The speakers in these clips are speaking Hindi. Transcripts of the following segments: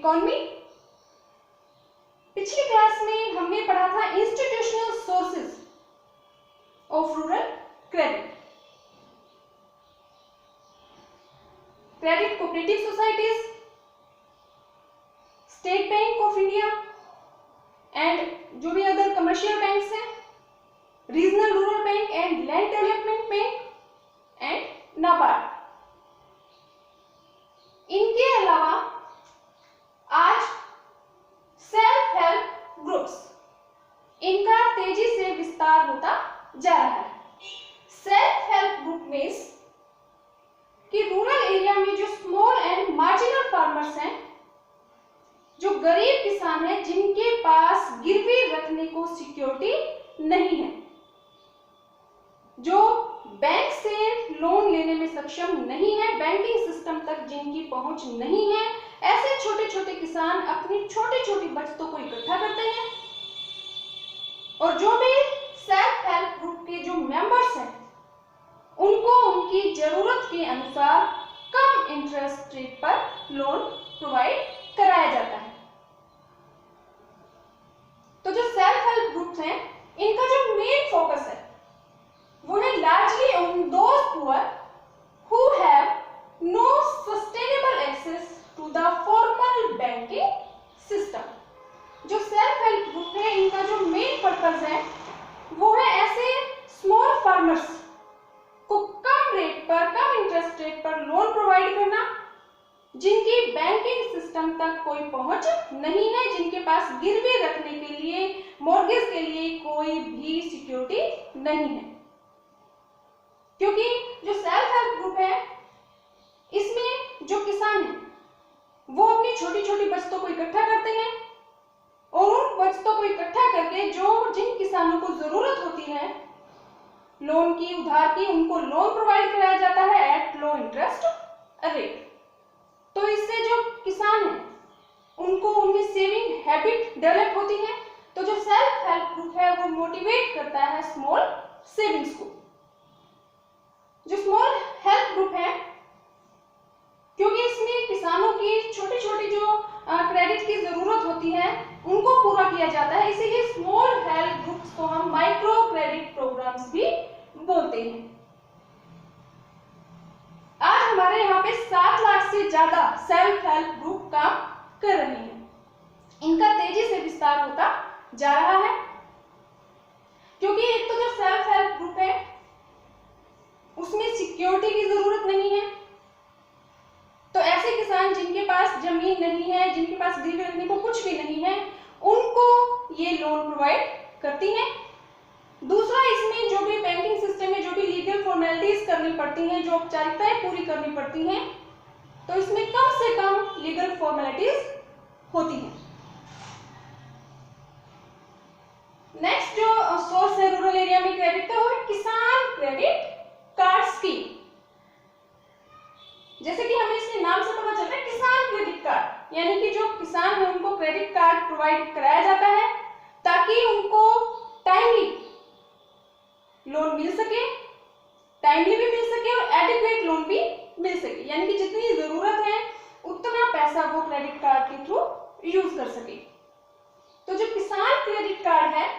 इकोनॉमी। पिछली क्लास में हमने पढ़ा था institutional sources of rural credit. Credit cooperative societies, state bank of India and जो भी अदर कमर्शियल बैंक्स हैं, regional rural bank and land development bank and NABARD. इनके अलावा आज सेल्फ हेल्प ग्रुप्स, इनका तेजी से विस्तार होता जा रहा है। सेल्फ हेल्प ग्रुप मीन्स कि रूरल एरिया में जो स्मॉल एंड मार्जिनल फार्मर्स हैं, जो गरीब किसान हैं, जिनके पास गिरवी रखने को सिक्योरिटी नहीं है, जो बैंक से लोन लेने में सक्षम नहीं है, बैंकिंग सिस्टम तक जिनकी पहुंच नहीं है, ऐसे छोटे छोटे किसान अपनी छोटी छोटी बचतों को इकट्ठा करते हैं और जो भी सेल्फ हेल्प ग्रुप के जो मेंबर्स हैं उनको उनकी जरूरत के अनुसार कम इंटरेस्ट रेट पर लोन प्रोवाइड कराया जाता है। तो जो सेल्फ हेल्प ग्रुप्स हैं, इनका जो मेन फोकस है वो है largely on those poor who have no sustainable access to the formal banking system. जो सेल्फ हेल्प ग्रुप है, इनका जो मेन पर्पस है वो है ऐसे स्मॉल फार्मर्स को कम रेट पर, कम इंटरेस्ट रेट पर लोन प्रोवाइड करना, जिनकी बैंकिंग सिस्टम तक कोई पहुंच नहीं है, जिनके पास गिरवी रखने के लिए, मॉर्गेज के लिए कोई भी सिक्योरिटी नहीं है। क्योंकि जो सेल्फ हेल्प ग्रुप है, इसमें जो किसान है वो अपनी छोटी छोटी बचतों को इकट्ठा करते हैं और उन बचतों को इकट्ठा करके जो जिन किसानों को जरूरत होती है लोन की, उधार की, उनको लोन प्रोवाइड कराया जाता है एट लो इंटरेस्ट रेट। तो इससे जो किसान है उनको उनमें सेविंग हैबिट डेवलप होती है। तो जो सेल्फ हेल्प ग्रुप है वो मोटिवेट करता है स्मॉल सेविंग्स को। जो स्मॉल हेल्प ग्रुप है, क्योंकि इसमें किसानों की छोटी छोटी जो क्रेडिट की जरूरत होती है उनको पूरा किया जाता है, इसीलिए स्मॉल हेल्प ग्रुप्स को हम माइक्रो क्रेडिट प्रोग्राम्स भी बोलते हैं। आज हमारे यहाँ पे 7 लाख से ज्यादा सेल्फ हेल्प ग्रुप काम कर रहे हैं। इनका तेजी से विस्तार होता जा रहा है, क्योंकि एक तो जो सेल्फ हेल्प ग्रुप है उसमें सिक्योरिटी की जरूरत नहीं है। तो ऐसे किसान जिनके पास जमीन नहीं है, जिनके पास गिरवी रखने को कुछ भी नहीं है, उनको ये लोन प्रोवाइड करती हैं। दूसरा, इसमें जो भी बैंकिंग सिस्टम में जो भी लीगल फॉर्मेलिटीज करनी पड़ती हैं, जो औपचारिकताएं पूरी करनी पड़ती हैं, तो इसमें कम से कम लीगल फॉर्मेलिटीज होती हैं। नेक्स्ट जो सोर्स है रूरल एरिया में क्रेडिट का, वो है किसान क्रेडिट कार्ड स्कीम। जैसे कि हमें इसके नाम से पता चलता है, किसान क्रेडिट कार्ड, यानी कि जो किसान है उनको क्रेडिट कार्ड प्रोवाइड कराया जाता है ताकि उनको टाइमली लोन मिल सके, टाइमली भी मिल सके और एडिक्वेट लोन भी मिल सके, यानी कि जितनी जरूरत है उतना पैसा वो क्रेडिट कार्ड के थ्रू यूज कर सके। तो जो किसान क्रेडिट कार्ड है,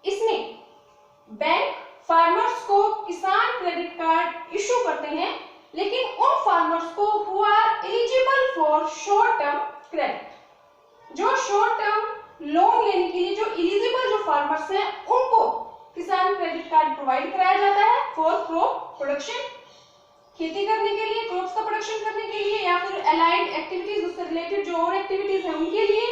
इसमें बैंक फार्मर्स को किसान क्रेडिट कार्ड इशू करते हैं, लेकिन उन फार्मर्स को who are eligible for short term credit, जो शॉर्ट टर्म लोन लेने के लिए जो एलिजिबल जो फार्मर्स हैं उनको किसान क्रेडिट कार्ड प्रोवाइड कराया जाता है फॉर क्रॉप प्रोडक्शन, खेती करने के लिए, क्रॉप्स का प्रोडक्शन करने के लिए, या फिर अलाइड एक्टिविटीज, उससे रिलेटेड जो और एक्टिविटीज है उनके लिए,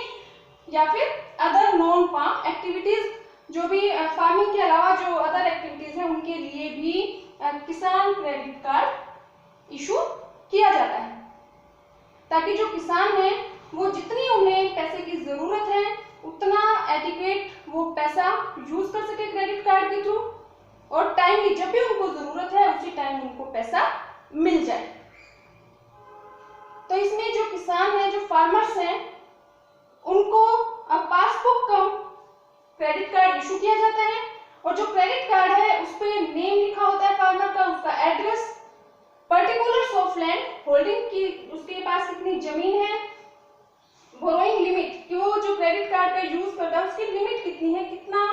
या फिर अदर नॉन फार्म एक्टिविटीज, जो भी फार्मिंग के अलावा जो अदर एक्टिविटीज हैं उनके लिए भी किसान क्रेडिट कार्ड इशू किया जाता है, ताकि जो किसान हैं वो जितनी उन्हें पैसे की जरूरत है उतना एडिक्वेट वो पैसा यूज कर सके क्रेडिट कार्ड के थ्रू, और टाइमली जब भी उनको जरूरत है उसी टाइम उनको पैसा मिल जाए। तो इसमें जो किसान हैं, जो फार्मर्स हैं, उनको पासबुक कम क्रेडिट कार्ड इशू किया जाता है, और जो क्रेडिट कार्ड है उस पे नेम लिखा होता है फार्मर का, उसका address, particulars of land holding की, उसके पास कितनी जमीन है, बोरोइंग लिमिट कि वो जो क्रेडिट कार्ड का यूज करता है उसकी लिमिट कितनी है, कितना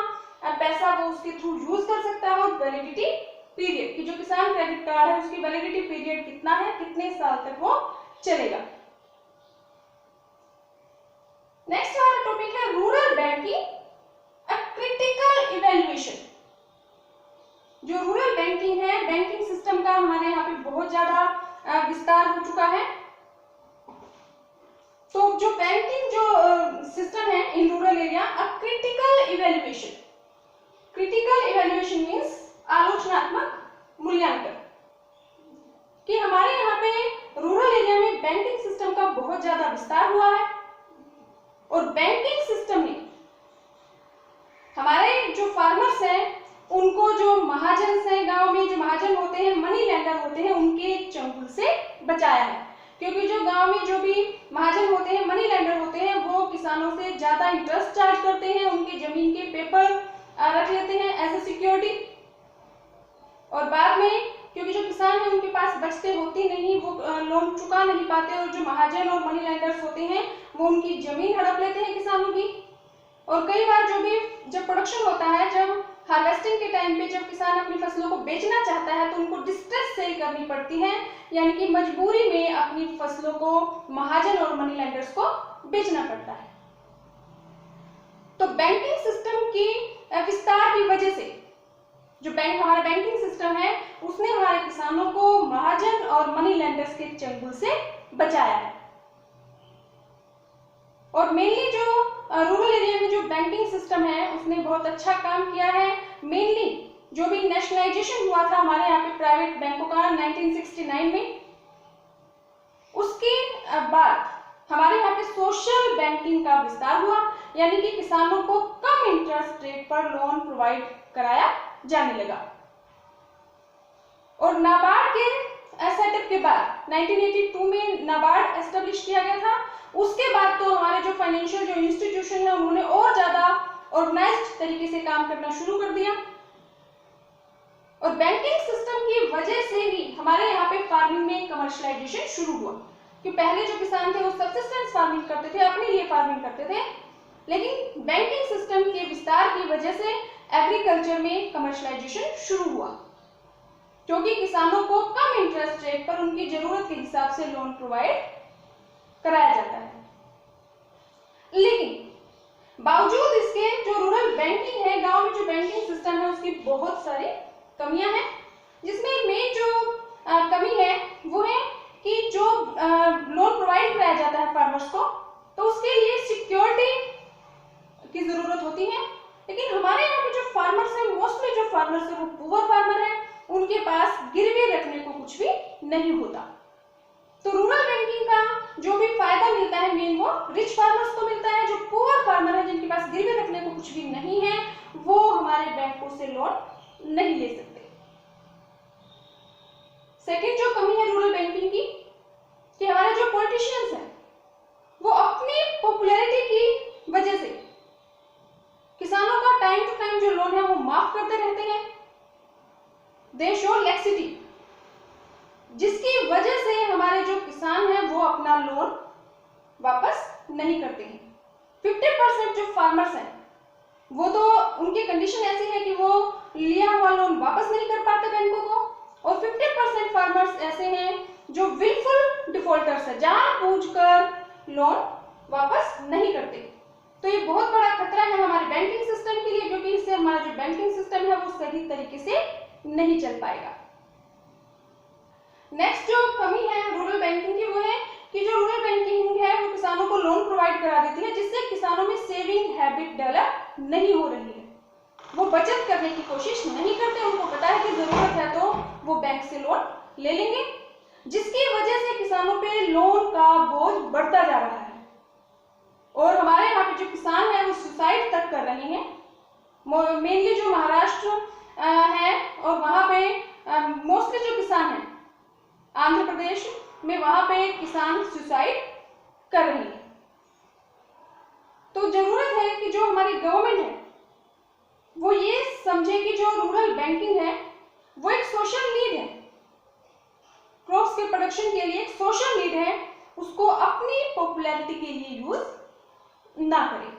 पैसा वो उसके थ्रू यूज कर सकता है, और वैलिडिटी पीरियड कि जो किसान क्रेडिट कार्ड है उसकी वैलिडिटी पीरियड कितना है, कितने साल तक वो चलेगा। नेक्स्ट हमारा टॉपिक है rural banking a critical evaluation. जो रूरल बैंकिंग है, बैंकिंग सिस्टम का हमारे यहाँ पे बहुत ज्यादा विस्तार हो चुका है। तो जो बैंकिंग जो सिस्टम है in rural area, a critical evaluation, critical evaluation means आलोचनात्मक मूल्यांकन, कि हमारे यहाँ पे रूरल एरिया में बैंकिंग सिस्टम का बहुत ज्यादा विस्तार हुआ है, और बैंकिंग सिस्टम ने हमारे जो फार्मर्स हैं उनको, जो महाजन हैं गांव में, जो महाजन होते हैं, मनी लेंडर होते हैं, उनके चंगुल से बचाया है। क्योंकि जो गांव में जो भी महाजन होते हैं, मनी लेंडर होते हैं, वो किसानों से ज्यादा इंटरेस्ट चार्ज करते हैं, उनके जमीन के पेपर रख लेते हैं एज ए सिक्योरिटी, और बाद में क्योंकि जो किसान है उनके पास बचते होती नहीं, वो लोन चुका नहीं पाते, और जो महाजन और मनी लेंडर्स होते हैं वो उनकी जमीन हड़प लेते हैं किसानों की। और कई बार जब प्रोडक्शन होता है, जब हार्वेस्टिंग के टाइम पे जब किसान अपनी फसलों को बेचना चाहता है तो उनको डिस्ट्रेस सेल करनी पड़ती है, यानी कि मजबूरी में अपनी फसलों को महाजन और मनी लेंडर्स को बेचना पड़ता है। तो बैंकिंग सिस्टम की विस्तार की वजह से जो हमारा बैंकिंग सिस्टम है उसने हमारे किसानों को महाजन और मनी लेंडर्स के चंगुल से बचाया है। और मेनली जो रूरल एरिया में जो बैंकिंग सिस्टम है उसने बहुत अच्छा काम किया है। मेनली जो भी नेशनलाइजेशन हुआ था हमारे यहाँ पे प्राइवेट बैंकों का 1969 में, उसके बाद हमारे यहाँ पे सोशल बैंकिंग का विस्तार हुआ, यानी कि किसानों को कम इंटरेस्ट रेट पर लोन प्रोवाइड कराया जाने लगा। और नाबार्ड के सेटअप के बाद 1982 में नाबार्ड एस्टेब्लिश किया गया था। उसके बाद तो हमारे जो फाइनेंशियल जो इंस्टीट्यूशन है उन्होंने और ज्यादा ऑर्गेनाइज्ड तरीके से काम करना शुरू कर दिया। और बैंकिंग सिस्टम की वजह से ही हमारे यहाँ पे फार्मिंग में कमर्शियलाइजेशन शुरू हुआ, कि पहले जो किसान थे वो सबसिस्टेंस फार्मिंग करते थे, अपने लिए फार्मिंग करते थे, लेकिन बैंकिंग सिस्टम के विस्तार की वजह से एग्रीकल्चर में कमर्शियलाइजेशन शुरू हुआ, क्योंकि किसानों को कम इंटरेस्ट रेट पर उनकी जरूरत के हिसाब से लोन प्रोवाइड कराया जाता है। लेकिन बावजूद इसके जो रूरल बैंकिंग है, गांव में जो बैंकिंग सिस्टम है उसकी बहुत सारी कमियां हैं, जिसमें मेन जो कमी है वो है कि जो लोन प्रोवाइड कराया जाता है फार्मर्स को, तो उसके लिए सिक्योरिटी की जरूरत होती है। लेकिन हमारे यहाँ पे जो फार्मर्स है, मोस्टली जो फार्मर्स है वो पुअर फार्मर है, उनके पास गिरवी रखने को कुछ भी नहीं होता। तो रूरल बैंकिंग का जो भी फायदा मिलता है मेन वो रिच फार्मर्स को मिलता है। जो पुअर फार्मर है जिनके पास गिरवी रखने को कुछ भी नहीं है, वो हमारे बैंकों से लोन नहीं ले सकते। सेकंड जो कमी है रूरल बैंकिंग की, कि हमारे जो पॉलिटिशियंस हैं वो अपनी पॉपुलैरिटी की वजह से किसानों का टाइम टू टाइम जो लोन है वो माफ करते रहते हैं। दे शो लैक्सिटी, जिसकी वजह से हमारे जो किसान हैं वो अपना लोन वापस नहीं करते हैं। 50% जो फार्मर्स हैं वो तो उनकी कंडीशन ऐसी है कि वो लिया हुआ लोन वापस नहीं कर पाते बैंकों को, और 50% फार्मर्स ऐसे हैं जो विलफुल डिफॉल्टर्स है, जानबूझकर लोन वापस नहीं करते। तो ये बहुत बड़ा खतरा है हमारे बैंकिंग सिस्टम के लिए, क्योंकि इससे हमारा जो बैंकिंग सिस्टम है वो सही तरीके से नहीं चल पाएगा। नेक्स्ट जो कमी है रूरल बैंकिंग की वो है कि जो रूरल बैंकिंग है वो किसानों को लोन प्रोवाइड करा देती है, जिससे किसानों में सेविंग हैबिट डेवलप नहीं हो रही है। वो बचत करने की कोशिश नहीं करते, उनको पता है कि जरूरत है तो वो बैंक से लोन ले लेंगे, जिसकी वजह से किसानों पे लोन का बोझ बढ़ता जा रहा है। और हमारे यहाँ पे जो किसान है वो सुसाइड तक कर रहे हैं। मेनली जो महाराष्ट्र है और वहां पे मोस्टली जो किसान है आंध्र प्रदेश में, वहां पे किसान सुसाइड कर रहे हैं। तो जरूरत है कि जो हमारी गवर्नमेंट है वो ये समझे कि जो रूरल बैंकिंग है वो एक सोशल नीड है, क्रॉप्स के प्रोडक्शन के लिए एक सोशल नीड है, उसको अपनी पॉपुलैरिटी के लिए यूज ना करें।